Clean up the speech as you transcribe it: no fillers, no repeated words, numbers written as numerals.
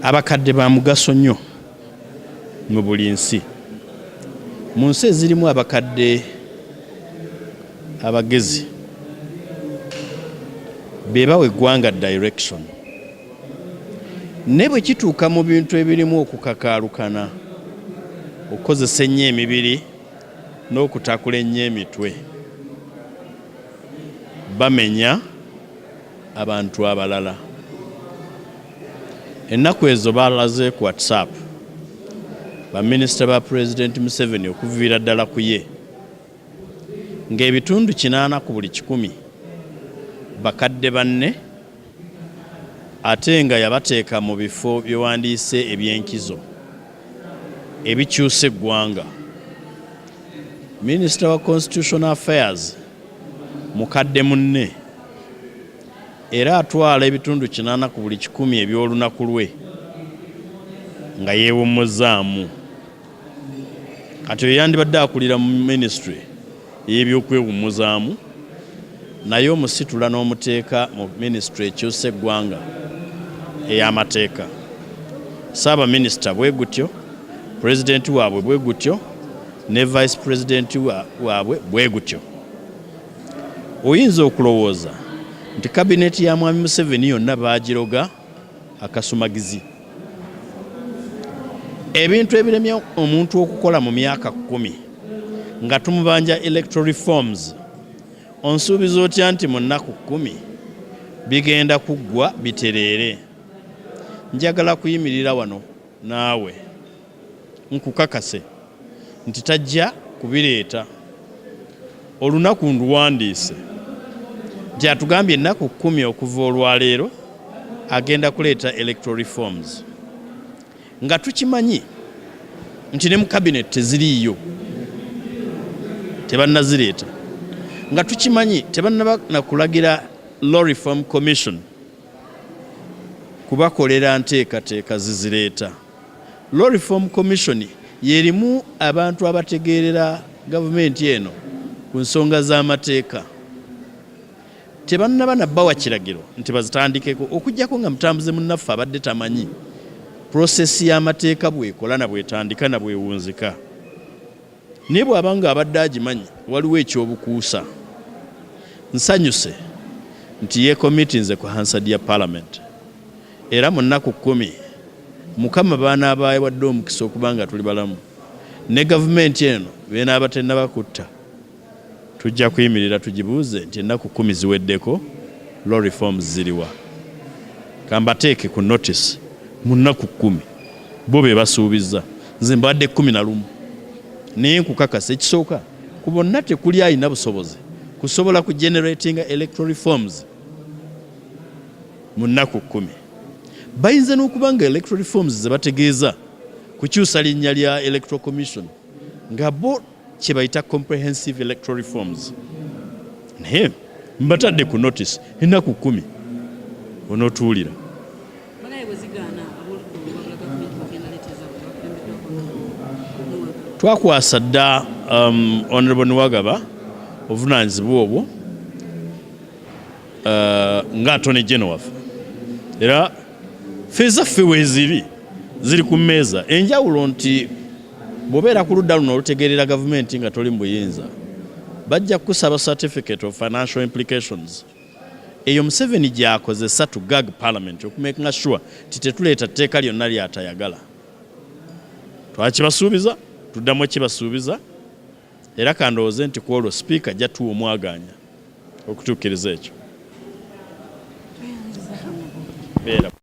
abakadde ba mugaso nnyo mu buli nsi. Mu nsi ezirimu abakadde abagezi be bawa eggwanga direction. Ne bwe kituuka mu bintu ebirimu okukakaalukana, okukozesa ennyo emibiri n'okutakula ennyo emitwe, bamenya abantu abalala. Ennaku ezo balaze ku WhatsApp baminisita ba President Museveni okuviira ddala ku ye ng'ebitundu 80 ku buli 100 bakadde banne, ate nga yabateeka mu bifo byewandiise ebyenkizo ebikyusa eggwanga. Minisita wa Constitutional Affairs mukadde munne era atwala ebitundu 80 ku buli 100 eby'olunaku lwe nga yeewummuzaamu. Kati oyo yandibadde akulira mu ministry y'ebyokwewummuzaamu, naye omusitula n'omuteeka mu ministry ekyusa eggwanga ey'amateeka. Ssaabaminisita bwe gutyo, pulezidenti waabwe bwe gutyo, ne vice president waabwe bwe gutyo. Oyinza okulowooza nti kabineti ya Mwami Museveni yonna baagiroga akasumagizi. Ebintu ebiremya omuntu okukola mu myaka 10 nga tumubanja electoral reforms, onsuubiza otya nti mu nnaku 10 bigenda kuggwa bitereere? Njagala kuyimirira wano naawe nkukakase nti tajja kubireeta. Olunaku nduwandiise nti atugambye ennaku 10 okuva olwaleero agenda kuleeta electoral reforms, nga tukimanyi nti ne mu cabinet teziriiyo, tebannazireeta, nga tukimanyi tebannaba nakulagira Law Reform Commission kubakolera nteekateeka zizireeta. Law Reform Commission yerimu abantu abategeerera gavumenti eno ku nsonga z'amateeka. Tebannaba nabbawa kiragiro nti bazitandikeko, okujjako nga mutambuze munnaffe abadde tamanyi prosesi y'amateeka bwekola na bwetandika na bwewunzika. Naye bw'aba nga abadde agimanyi waliwo ekyobukuusa. Nsanyuse nti yeekomitinze ku Hansard ya Parliament, era mu nnaku 10 Mukama baanaabaye wadde omukisa okuba nga tuli balamu, ne gavumenti eno benaaba tennabakutta, tujja kuyimirira tugibuuze nti ennaku 10 ziweddeko, law reforms ziriwa. Kambateeke ku notice mu nnaku 10 bo be basuubiza, nze mbadde 11. Naye nkukakasa ekisooka ku bonna tekuli alina busobozi kusobola ku generating electoral reforms mu nnaku 10. Bayinza n'okuba nga electoral reforms ze bategeeza kukyusa linnya lya Electoral Commission nga bo kye bayita comprehensive electoral reforms. Naye mbatadde ku notice ennaku 10 onootuulira. Twakwasa dda Honorable Nwagaba obuvunaanyizibwa obwo nga Attorney General waffe, era ffe zaffe weeziri ziri ku mmeeza. Enjawulo nti bw'obeera ku ludda luno olutegeerera gavumenti nga toli mu buyinza, bajja kukusaba certificate of financial implications. Eyo Museveni gy'akozesa to gag parliament okumakinga sure ti tetuleeta tteeka lyonna ly'atayagala. Twakibasuubiza, tuddamu ekibasuubiza, era kandowooze nti ku olwo sipiika ajja tuwa omwaganya okutuukiriza ekyo.